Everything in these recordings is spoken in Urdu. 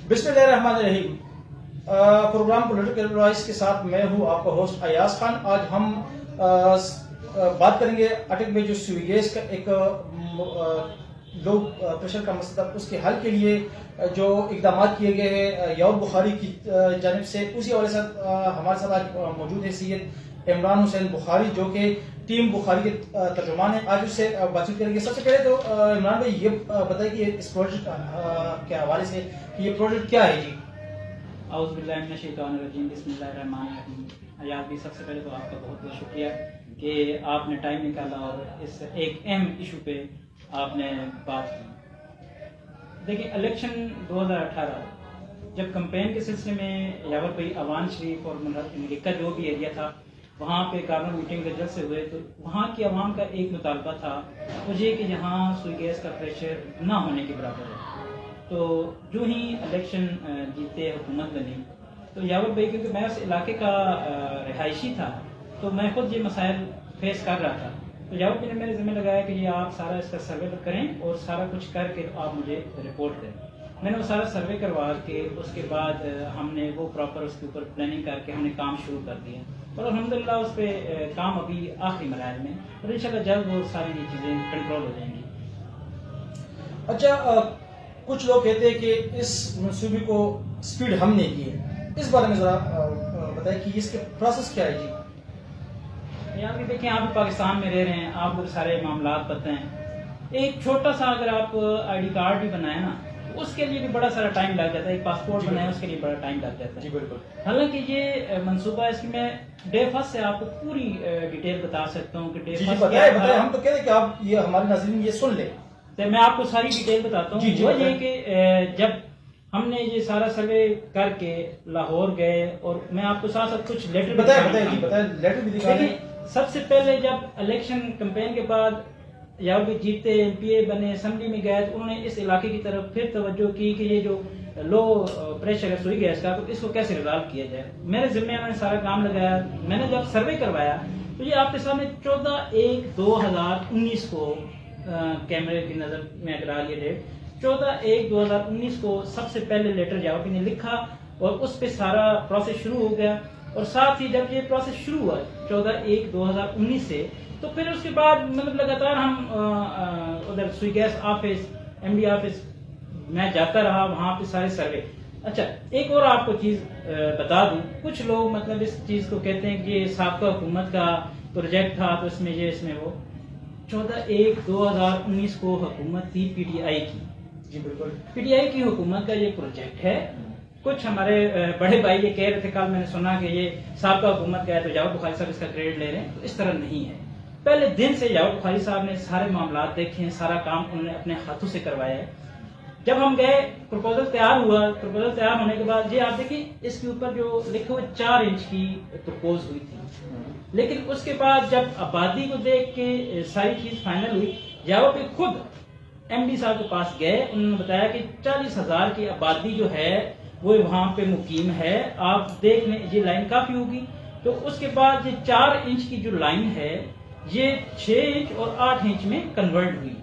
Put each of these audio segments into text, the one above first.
بسم اللہ الرحمن الرحیم. پروگرام پولیٹیکل ایڈوائس کے ساتھ میں ہوں آپ کا ہوسٹ ایاز خان. آج ہم بات کریں گے اٹک میں جو سوئی گیس کا ایک لو پریشر کا مسئلہ اس کے حل کے لیے جو اقدامات کیے گئے ہیں یعقوب بخاری کی جانب سے. اسی حوالے سے ہمارے ساتھ آج موجود ہے سید عمران حسین بخاری جو کہ ٹیم بخاری کے ترجمان ہیں. آج اس سے بات چیت کریں گے. سب سے پہلے تو عمران بھائی یہ بتائیں کہ اس پروجیکٹ کے حوالے سے یہ پروجیکٹ کیا ہے جی؟ اعوذ باللہ من الشیطان الرجیم. بسم اللہ الرحمن الرحیم. ایاز بھی سب سے پہلے تو آپ کا بہت بہت شکریہ کہ آپ نے ٹائم نکالا اور اس ایک اہم ایشو پہ آپ نے بات کی. دیکھیں الیکشن 2018 جب کمپین کے سلسلے میں یاور بھائی اوان شریف اور ملکہ جو بھی ایریا تھا وہاں پہ کارنر میٹنگ کے جلسے ہوئے تو وہاں کی عوام کا ایک مطالبہ تھا مجھے کہ یہاں سوئی گیس کا پریشر نہ ہونے کے برابر ہے. تو جو ہی الیکشن جیتے حکومت بنی تو یاور بھائی کیونکہ میں اس علاقے کا رہائشی تھا تو میں خود یہ مسائل فیس کر رہا تھا. تو یاور بھائی نے میرے ذمہ لگایا کہ یہ آپ سارا اس کا سروے کریں اور سارا کچھ کر کے آپ مجھے رپورٹ دیں. میں نے وہ سارا سروے کروا کے اس کے بعد ہم نے وہ پراپر اس کے اوپر پلاننگ کر کے ہم نے کام شروع کر دیا اور الحمدللہ اس پہ کام ابھی آخری مراحل میں اور انشاءاللہ جلد وہ ساری یہ چیزیں کنٹرول ہو جائیں گی. اچھا کچھ لوگ کہتے ہیں کہ اس منصوبے کو سپیڈ ہم نے کی ہے, اس بارے میں ذرا بتائیں کہ اس کے پروسیس کیا ہے جی؟ یہاں بھی دیکھیں آپ پاکستان میں رہ رہے ہیں, آپ کو سارے معاملات پتہ ہیں. ایک چھوٹا سا اگر آپ آئی ڈی کارڈ بھی بنائیں نا اس کے لیے بھی بڑا سارا ٹائم لگ جاتا ہے. ایک پاسپورٹ بنائیں اس کے لیے بڑا ٹائم لگ جاتا ہے. جی بالکل. حالانکہ یہ منصوبہ ہے اس کی میں ڈے فرسٹ سے آپ کو پوری ڈیٹیل بتا سکتا ہوں کہ ڈے فرسٹ بتائیں. ہم تو کہتے ہیں کہ آپ یہ ہمارے ناظرین یہ سن لیں. تو میں آپ کو ساری ڈیٹیل بتاتا ہوں. وہ یہ کہ جب ہم نے یہ سارا سروے کر کے لاہور گئے اور میں آپ کو ساتھ ساتھ کچھ لیٹر لیٹر بھی دکھائیں. سب سے پہلے جب الیکشن کمپین کے بعد یا بھی جیتے ایم پی اے بنے اسمبلی میں گئے تو انہوں نے اس علاقے کی طرف پھر توجہ کی کہ یہ جو لو پریشر ہے سوئی گیس کا تو اس کو کیسے ریزالو کیا جائے. میرے ذمہ میں نے سارا کام لگایا. میں نے جب سروے کروایا تو یہ آپ کے سامنے 14/1/2019 کو کیمرے کی نظر میں اگر آ گیا ڈیٹ 14/1/2019 کو سب سے پہلے لیٹر جاوپی نے لکھا اور اس پہ سارا پروسیس شروع ہو گیا. اور ساتھ ہی جب یہ پروسیس شروع ہوا 14/1/2019 سے تو پھر اس کے بعد مطلب لگاتار ہم ادھر Sui gas office M D office میں جاتا رہا, وہاں پہ سارے سروے. اچھا ایک اور آپ کو چیز بتا دوں, کچھ لوگ مطلب اس چیز کو کہتے ہیں کہ یہ سابقہ حکومت کا پروجیکٹ تھا تو اس میں یہ اس میں وہ 14/1/2019 کو حکومت تھی پی ٹی آئی کی. جی بالکل. پی ٹی آئی کی حکومت کا یہ پروجیکٹ ہے. کچھ ہمارے بڑے بھائی یہ کہہ رہے تھے, کل میں نے سنا کہ یہ سابقہ حکومت کا ہے تو یعقوب بخاری صاحب اس کا کریڈٹ لے رہے ہیں. تو اس طرح نہیں ہے. پہلے دن سے یعقوب بخاری صاحب نے سارے معاملات دیکھے ہیں, سارا کام انہوں نے اپنے ہاتھوں سے کروایا ہے. جب ہم گئے پروپوزل تیار ہوا, پروپوزل تیار ہونے کے بعد یہ آپ دیکھیں اس کے اوپر جو لکھے ہوئے 4 انچ کی پرپوز ہوئی تھی, لیکن اس کے بعد جب آبادی کو دیکھ کے ساری چیز فائنل ہوئی یعقوب بھی خود ایم ڈی صاحب کے پاس گئے. انہوں نے بتایا کہ 40,000 کی آبادی جو ہے وہ وہاں پہ مقیم ہے, آپ دیکھ لیں یہ لائن کافی ہوگی. تو اس کے بعد یہ 4 انچ کی جو لائن ہے یہ 6 انچ اور 8 انچ میں کنورٹ ہوئی.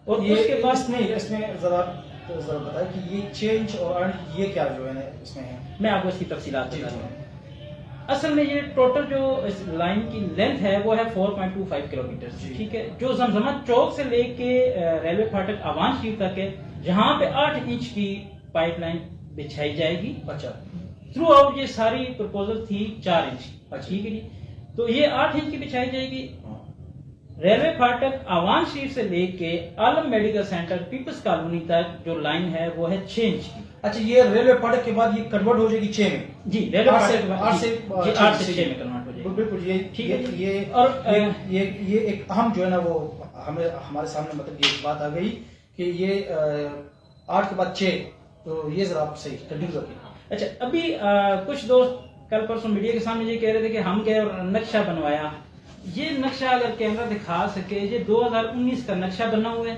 اور اس کے بعد اس میں ذرا بتائیں کہ یہ 6 انچ اور 8 انچ یہ کیا جو ہے اس میں ہے. میں آپ کو اس کی تفصیلات بتا دوں. اصل میں یہ ٹوٹل جو اس لائن کی لینتھ ہے وہ ہے 4.25 کلومیٹر. ٹھیک ہے, جو زمزمہ چوک سے لے کے ریلوے پھاٹک اوان شریف تک ہے جہاں پہ 8 انچ کی پائپ لائن بچھائی جائے گی. اچھا تھرو آؤٹ یہ ساری پرپوزل تھی 4 انچ. ٹھیک ہے جی, تو یہ 8 انچ کی بچھائی جائے گی. ریلوے پھاٹک اوان شریف سے لے کے عالم میڈیکل سینٹر پیپلز کالونی تک جو لائن ہے وہ ہے 6 انچ کی. اچھا یہ ریلوے پھاٹک کے بعد یہ کنورٹ ہو جائے گی 6 میں. جی ریلوے پھاٹک 8 سے 6 میں کنورٹ ہو جائے گی. بالکل. یہ ٹھیک ہے یہ اور یہ ایک اہم جو ہے نا وہ ہمارے سامنے مطلب یہ بات آ گئی کہ یہ 8 کے بعد 6, تو یہ ذرا آپ صحیح کنٹینیو رکھیں. اچھا ابھی کچھ دوست کل پرسوں میڈیا کے سامنے یہ کہہ رہے تھے کہ ہم گئے اور نقشہ بنوایا. یہ نقشہ اگر کیمرہ دکھا سکے یہ 2019 کا نقشہ بنا ہوا ہے.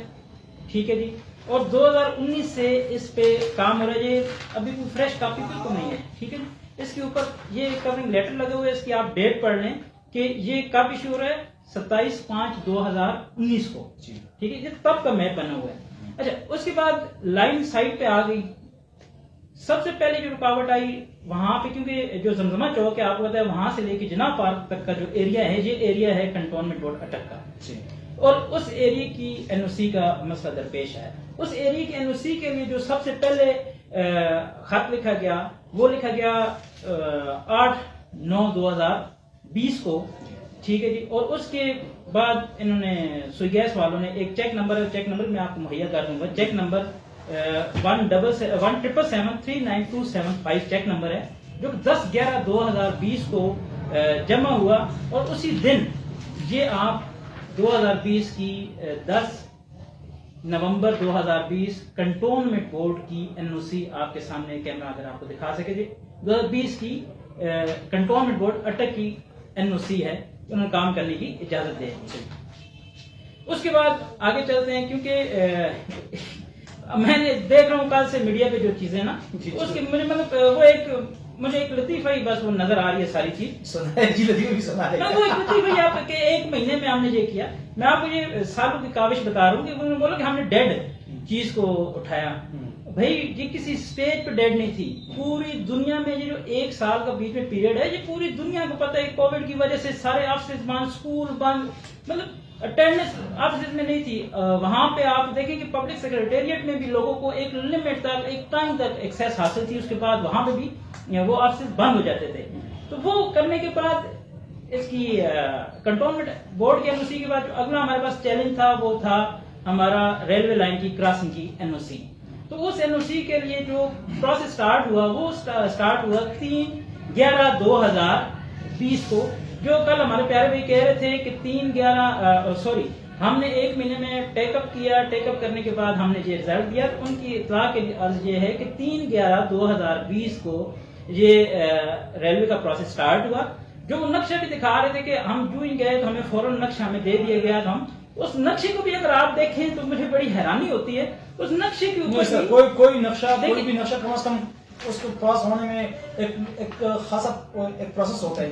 ٹھیک ہے جی, اور 2019 سے اس پہ کام ہو رہا ہے. یہ ابھی کوئی فریش کاپی بالکل نہیں ہے. ٹھیک ہے جی, اس کے اوپر یہ کورنگ لیٹر لگے ہوئے, اس کی آپ ڈیٹ پڑھ لیں کہ یہ کب ایشو ہو رہا ہے 27/5/2019 کو. ٹھیک ہے, یہ تب کا میپ بنا ہوا ہے. اچھا اس کے بعد لائن سائڈ پہ آ گئی, سب سے پہلے جو رکاوٹ آئی وہاں پہ، کیونکہ جو زمزمہ چوک ہے آپ کو پتا ہے وہاں سے لے کے جناح پارک تک کا جو ایریا ہے یہ ایریا ہے کنٹونمنٹ بورڈ اٹک کا، اور اس ایریا کی این او سی کا مسئلہ درپیش ہے. اس ایریا کی این او سی کے لیے جو سب سے پہلے خط لکھا گیا وہ لکھا گیا 8/9/2020 کو، ٹھیک ہے جی. اور اس کے بعد انہوں نے سوئی گیس والوں نے ایک چیک نمبر ہے، چیک نمبر میں آپ کو مہیا کر دوں گا، چیک نمبر 177739275 چیک نمبر ہے جو 10/11/2020 کو جمع ہوا. اور اسی دن یہ آپ 2020 کی 10 نومبر 2020 کنٹونمنٹ بورڈ کی این او سی آپ کے سامنے کیمرہ اگر آپ کو دکھا سکے جی، 2020 کی کنٹونمنٹ بورڈ اٹک کی این او سی ہے، انہوں نے کام کرنے کی اجازت دے. اس کے بعد آگے چلتے ہیں، کیونکہ میں نے دیکھ رہا ہوں کل سے میڈیا پہ جو چیزیں نا اس کے مجھے مطلب وہ مجھے ایک لطیفہ ہی بس وہ نظر آ رہی ہے ساری چیز. جی لطیفہ بھی سنا ہے. وہ ایک لطیفہ ہی آپ کہ ایک مہینے میں ہم نے یہ کیا. میں آپ کو یہ سالوں کی کاوش بتا رہا ہوں کہ انہوں نے بولا کہ ہم نے ڈیڈ چیز کو اٹھایا. بھائی یہ کسی سٹیج پہ ڈیڈ نہیں تھی، پوری دنیا میں یہ جو 1 سال کا بیچ میں پیریڈ ہے یہ پوری دنیا کو پتہ ہے کووڈ کی وجہ سے سارے آفسز بند، اسکول بند، مطلب اٹینڈنس آفسز میں نہیں تھی. وہاں پہ آپ دیکھیں کہ پبلک سیکریٹریٹ میں بھی لوگوں کو ایک لمٹ تک، ایک ٹائم تک ایکسیس حاصل تھی، اس کے بعد وہاں پہ بھی وہ آفسز بند ہو جاتے تھے. تو وہ کرنے کے بعد اس کی کنٹونمنٹ بورڈ کی این او سی کے بعد جو اگلا ہمارے پاس چیلنج تھا وہ تھا ہمارا ریلوے لائن کی کراسنگ کی این او سی. تو اس این او سی کے لیے جو پروسیس سٹارٹ ہوا وہ سٹارٹ ہوا 3/11/2020 کو، جو کل ہمارے پیارے بھائی کہہ رہے تھے کہ 3/11 ہم نے 1 مہینے میں ٹیک اپ کیا. ٹیک اپ کرنے کے بعد ہم نے یہ رزلٹ دیا. ان کی اطلاع کے لیے عرض یہ ہے کہ 3/11/2020 کو یہ ریلوے کا پروسیس سٹارٹ ہوا. جو نقشہ بھی دکھا رہے تھے کہ ہم جو ہی گئے تو ہمیں فوراً نقشہ ہمیں دے دیا گیا. ہم اس نقشے کو بھی اگر آپ دیکھیں تو مجھے بڑی حیرانی ہوتی ہے. اس نقشے کے اوپر کوئی نقشہ، کوئی بھی نقشہ کم از کم اس کو پاس ہونے میں ایک خاصا ایک پروسیس ہوتا ہے.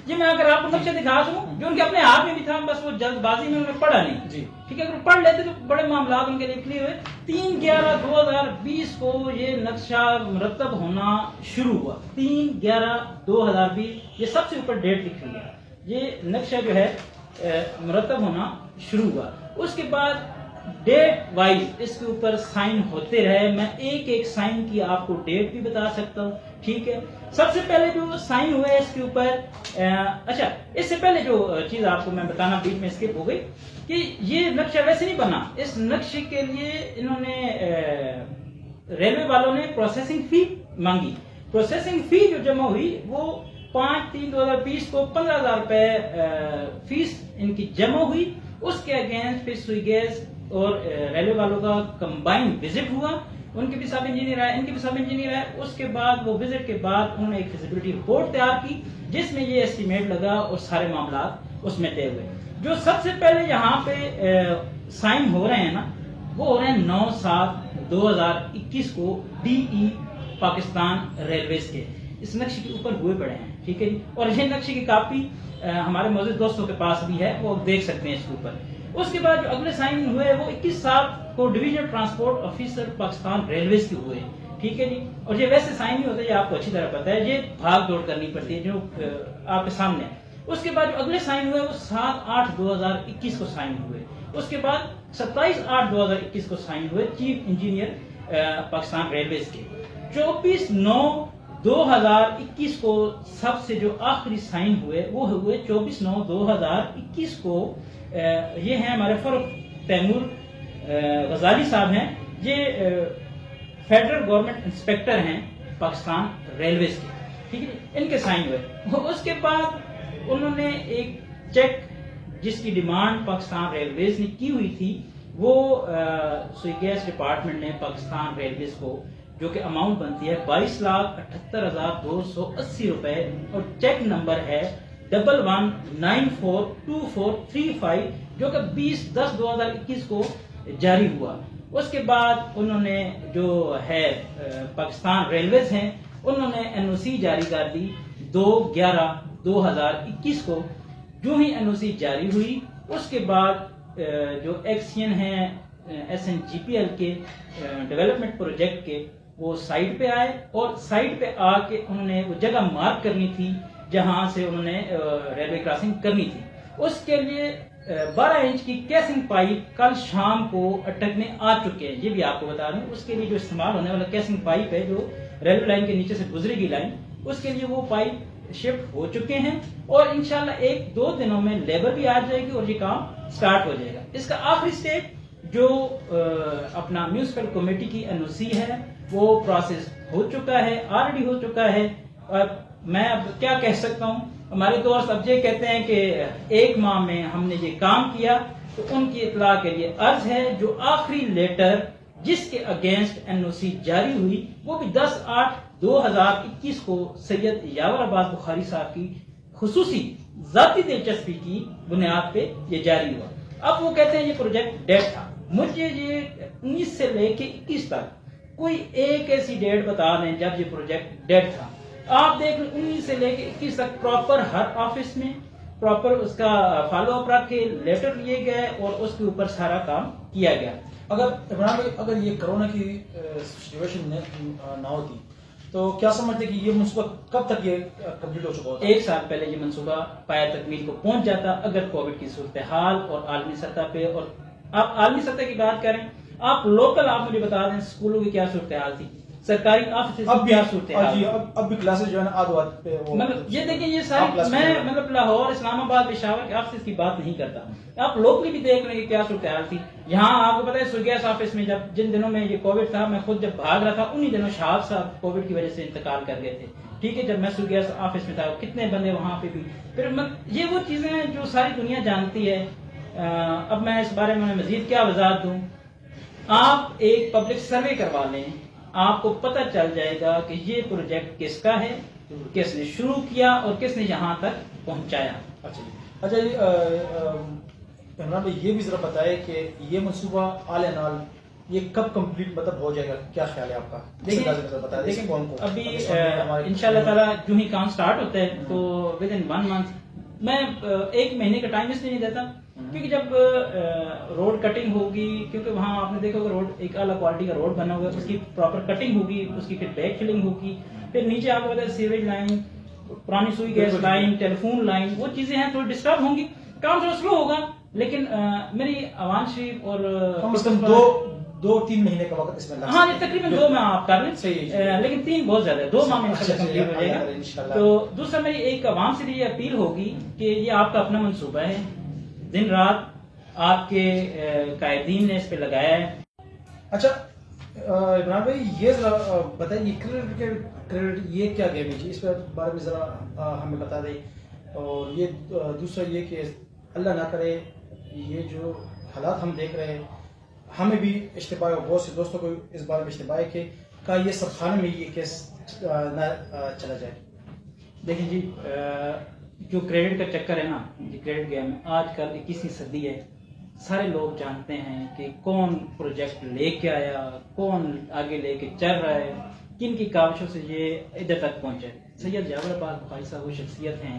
جی میں اگر آپ کو نقشہ دکھا دوں جو ان کے اپنے ہاتھ میں بھی تھا، بس وہ جلد بازی میں انہوں نے پڑھا نہیں. جی ٹھیک ہے، اگر پڑھ لیتے تو بڑے معاملات ان کے لیے کلیئر ہوئے. 3/11/2020 کو یہ نقشہ مرتب ہونا شروع ہوا. 3/11/2020 یہ سب سے اوپر ڈیٹ لکھی ہوئی ہے. یہ نقشہ جو ہے مرتب ہونا شروع ہوا. اس کے بعد ڈیٹ وائز اس کے اوپر سائن ہوتے رہے. میں ایک ایک سائن کی آپ کو ڈیٹ بھی بتا سکتا ہوں. ٹھیک ہے، سب سے پہلے جو سائن ہوئے اس کے اوپر اچھا اس سے پہلے جو چیز آپ کو میں بتانا بیچ میں اسکپ ہو گئی کہ یہ نقشہ ویسے نہیں بنا. اس نقشے کے لیے انہوں نے ریلوے والوں نے پروسیسنگ فی مانگی. پروسیسنگ فی جو جمع ہوئی وہ 5/3/2020 کو 15,000 روپے فیس ان کی جمع ہوئی. اس کے اگینسٹ پھر سوئی گیس اور ریلوے والوں کا کمبائن وزٹ ہوا. ان کے بھی سب انجینئر آئے، ان کے بھی سب انجینئر آئے. اس کے بعد وہ وزٹ کے بعد انہوں نے ایک فیزیبلٹی رپورٹ تیار کی جس میں یہ ایسٹیمیٹ لگا اور سارے معاملات اس میں طے ہوئے. جو سب سے پہلے یہاں پہ سائن ہو رہے ہیں نا وہ ہو رہے ہیں 9/7/2021 کو ڈی ای پاکستان ریلویز کے. اس نقشے کے اوپر ہوئے پڑے ہیں. ٹھیک ہے جی، اور یہ نقشے کی کاپی ہمارے موجود دوستوں کے پاس بھی ہے، وہ دیکھ سکتے ہیں اس کے اوپر. اس کے بعد جو اگلے سائن ہوئے وہ 21/7 کو divisional transport officer Pakistan railways کے ہوئے. ٹھیک ہے جی، اور یہ ویسے سائن نہیں ہوتا، یہ آپ کو اچھی طرح پتا ہے، یہ بھاگ دوڑ کرنی پڑتی ہے جو آپ کے سامنے ہے. اس کے بعد جو اگلے سائن ہوئے وہ 7/8/2021 کو سائن ہوئے. اس کے بعد 27/8/2021 کو سائن ہوئے چیف انجینئر پاکستان ریلویز کے. 24/9/2021 کو سب سے جو آخری سائن ہوئے وہ ہوئے 24/9/2021 کو. یہ ہیں ہمارے فروخ تیمور غزالی صاحب ہیں، یہ فیڈرل گورنمنٹ انسپیکٹر ہیں پاکستان ریلویز کے. ٹھیک ہے، ان کے سائن ہوئے. اس کے بعد انہوں نے ایک چیک جس کی ڈیمانڈ پاکستان ریلویز نے کی ہوئی تھی وہ سوئی گیس ڈپارٹمنٹ نے پاکستان ریلویز کو جو کہ اماؤنٹ بنتی ہے 22,78,280 روپے اور چیک نمبر ہے 11942435 جو کہ 20/10/2021 کو جاری ہوا. اس کے بعد انہوں نے جو ہے پاکستان ریلویز ہیں انہوں نے این او سی جاری کر دی 2/11/2021 کو. جو ہی این او سی جاری ہوئی اس کے بعد جو ایکسین ہیں S N G P L کے ڈیولپمنٹ پروجیکٹ کے وہ سائٹ پہ آئے اور سائٹ پہ آ کے انہوں نے وہ جگہ مارک کرنی تھی جہاں سے انہوں نے ریلوے کراسنگ کرنی تھی. اس کے لیے 12 انچ کی کیسنگ پائپ کل شام کو اٹک میں آ چکے ہیں. یہ بھی آپ کو بتا دوں اس کے لیے جو استعمال ہونے والا کیسنگ پائپ ہے جو ریلوے لائن کے نیچے سے گزرے گی لائن, اس کے لیے وہ پائپ شفٹ ہو چکے ہیں اور انشاءاللہ 1-2 دنوں میں لیبر بھی آ جائے گی اور یہ کام سٹارٹ ہو جائے گا. اس کا آخری سٹیپ جو اپنا میونسپل کمیٹی کی NOC ہے وہ پروسیس ہو چکا ہے, آلریڈی ہو چکا ہے. اور میں اب کیا کہہ سکتا ہوں, ہمارے دوست اب یہ کہتے ہیں کہ 1 ماہ میں ہم نے یہ کام کیا, تو ان کی اطلاع کے لیے عرض ہے جو آخری لیٹر جس کے اگینسٹ NOC جاری ہوئی وہ بھی 10/8/2021 کو سید یاور عباس بخاری صاحب کی خصوصی ذاتی دلچسپی کی بنیاد پہ یہ جاری ہوا. اب وہ کہتے ہیں یہ پروجیکٹ ڈیڈ تھا. مجھے یہ 19 سے لے کے 21 تک کوئی ایک ایسی ڈیٹ بتا دیں جب یہ پروجیکٹ ڈیڈ تھا. آپ دیکھ لیں 19 سے لے کے 21 تک پراپر ہر آفس میں پراپر اس کا فالو اپ رکھ کے لیٹر لیے گئے اور اس کے اوپر سارا کام کیا گیا. اگر یہ کرونا کی سچویشن نہ ہوتی تو کیا سمجھتے کہ یہ منصوبہ کب تک یہ کمپلیٹ ہو چکا ہوتا؟ 1 سال پہلے یہ منصوبہ پایہ تکمیل کو پہنچ جاتا اگر کووڈ کی صورتحال اور عالمی سطح پہ, اور آپ عالمی سطح کی بات کریں, آپ لوکل آپ مجھے بتا دیں اسکولوں کی کیا صورتحال تھی, سرکاری آفس کیا صورتحال, اب بھی کلاسز جو ہے نا آدھ پہ مطلب یہ دیکھیں یہ ساری میں مطلب لاہور, اسلام آباد, پشاور کے آفس کی بات نہیں کرتا. آپ لوکلی بھی دیکھ رہے ہیں کیا صورتحال تھی. یہاں آپ کو پتا ہے سرگیس آفس میں جن دنوں میں یہ کووڈ تھا, میں خود جب بھاگ رہا تھا انہی دنوں شہاب صاحب کووڈ کی وجہ سے انتقال کر گئے تھے. ٹھیک ہے, جب میں سرگیس آفس میں تھا کتنے بندے وہاں پہ بھی. پھر یہ وہ چیزیں ہیں جو ساری دنیا جانتی ہے. اب میں اس بارے میں مزید کیا وضاحت دوں. آپ ایک پبلک سروے کروا لیں, آپ کو پتہ چل جائے گا کہ یہ پروجیکٹ کس کا ہے, کس نے شروع کیا اور کس نے یہاں تک پہنچایا. اچھا جی عمران بھائی یہ بھی ذرا بتائے کہ یہ منصوبہ آل اینڈ آل یہ کب کمپلیٹ مطلب ہو جائے گا, کیا خیال ہے آپ کا؟ دیکھیں ابھی انشاءاللہ تعالیٰ جو ہی کام سٹارٹ ہوتا ہے تو ود ان 1 منتھ, میں 1 مہینے کا ٹائم اس لیے نہیں دیتا کیونکہ جب روڈ کٹنگ ہوگی, کیونکہ وہاں آپ نے دیکھا ہوگا روڈ ایک اعلیٰ کوالٹی کا روڈ بنا ہوا ہے, اس کی پراپر کٹنگ ہوگی, اس کی پھر بیک فلنگ ہوگی, پھر نیچے آپ کو پتا ہے سیویج لائن, پرانی سوئی گیس لائن, ٹیلیفون لائن, وہ چیزیں ہیں تھوڑی ڈسٹرب ہوں گی, کام تھوڑا سلو ہوگا. لیکن میری عوان شریف اور 2-3 مہینے کا وقت اس میں ہاں تقریباً 2 ماہ آپ کر لیں, لیکن 3 بہت زیادہ ہے, 2 ماہ میں کمپلیٹ ہو جائے گا. تو دوسرا میری ایک عوام سے یہ اپیل ہوگی کہ یہ آپ کا اپنا منصوبہ ہے, دن رات آپ کے قائدین نے اس پہ لگایا ہے. اچھا عمران بھائی یہ ذرا بتائیے کریڈٹ یہ کیا گیم ہے جی, اس بارے میں ذرا ہمیں بتا دیں. اور یہ دوسرا یہ کہ اللہ نہ کرے یہ جو حالات ہم دیکھ رہے ہیں, ہمیں بھی اشتباہ اور بہت سے دوستوں کو اس بارے میں اشتباہ ہے کہ یہ سب خانے میں یہ کیس نہ چلا جائے. دیکھیں جی جو کریڈٹ کا چکر ہے نا, یہ کریڈٹ گیم آج کل 21ویں صدی ہے, سارے لوگ جانتے ہیں کہ کون پروجیکٹ لے کے آیا, کون آگے لے کے چل رہا ہے, کن کی کاوشوں سے یہ ادھر تک پہنچے. سید یاور عباس بخاری صاحب وہ شخصیت ہیں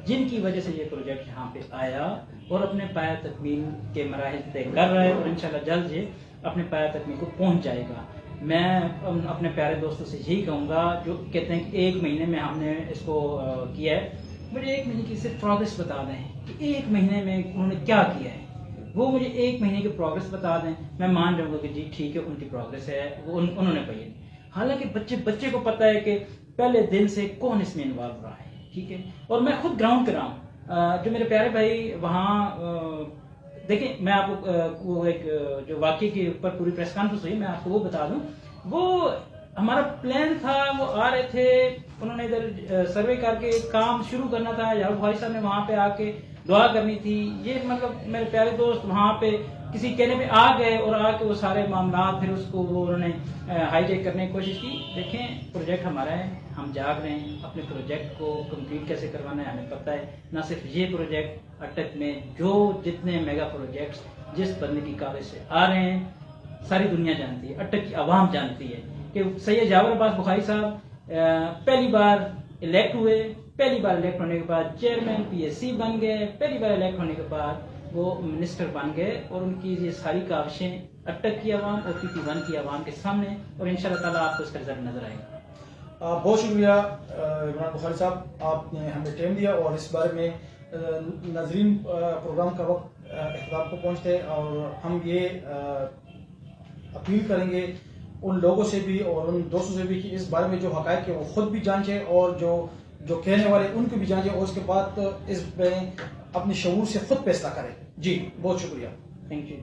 جن کی وجہ سے یہ پروجیکٹ یہاں پہ آیا اور اپنے پایہ تکمیل کے مراحل طے کر رہا ہے, اور انشاءاللہ جلد یہ اپنے پایہ تکمیل کو پہنچ جائے گا. میں اپنے پیارے دوستوں سے یہی کہوں گا جو کہتے ہیں کہ 1 مہینے میں ہم نے اس کو کیا ہے, مجھے 1 مہینے کی صرف پروگریس بتا دیں کہ 1 مہینے میں انہوں نے کیا کیا ہے. وہ مجھے 1 مہینے کی پروگریس بتا دیں, میں مان جاؤں گا کہ جی ٹھیک ہے ان کی پروگریس ہے, وہ انہوں نے پڑھی. حالانکہ بچے کو پتہ ہے کہ پہلے دن سے کون اس میں انوالو رہا ہے. ٹھیک ہے, اور میں خود گراؤنڈ پہ رہا ہوں. جو میرے پیارے بھائی وہاں دیکھیں, میں آپ کو ایک جو واقعے کے اوپر پوری پریس کانفرنس ہوئی میں آپ کو وہ بتا دوں. وہ ہمارا پلان تھا, وہ آ رہے تھے, انہوں نے ادھر سروے کر کے کام شروع کرنا تھا, یار بھائی صاحب نے وہاں پہ آ کے دعا کرنی تھی. یہ مطلب میرے پیارے دوست وہاں پہ کسی کہنے پہ آ گئے اور آ کے وہ سارے معاملات پھر اس کو وہ انہوں نے ہائی جیک کرنے کی کوشش کی. دیکھیں پروجیکٹ ہمارا ہے, ہم جاگ رہے ہیں, اپنے پروجیکٹ کو کمپلیٹ کیسے کروانا ہے ہمیں پتہ ہے. نہ صرف یہ پروجیکٹ, اٹک میں جو جتنے میگا پروجیکٹس جس بندے کی کاوش سے آ رہے ہیں ساری دنیا جانتی ہے, اٹک کی عوام جانتی ہے کہ سید یاور عباس بخاری صاحب پہلی بار الیکٹ ہوئے, پہلی بار الیکٹ ہونے کے بعد چیئرمین PSC بن گئے, پہلی بار الیکٹ ہونے کے بعد وہ منسٹر بن گئے, اور ان کی یہ ساری کاوشیں اٹک کی عوام اور PP1 کی عوام کے سامنے، اور انشاءاللہ تعالیٰ آپ کو اس کا رزلٹ نظر آئے گا. بہت شکریہ عمران بخاری صاحب، آپ نے ہمیں ٹائم دیا اور اس بارے میں ناظرین پروگرام کا وقت اختتام کو پہنچتے ہیں، اور ہم یہ اپیل کریں گے ان لوگوں سے بھی اور ان دوستوں سے بھی کہ اس بارے میں جو حقائق ہے وہ خود بھی جانچیں، اور جو کہنے والے ان کو بھی جانچیں، اور اس کے بعد اس میں اپنی شعور سے خود فیصلہ کریں. جی بہت شکریہ. Thank you.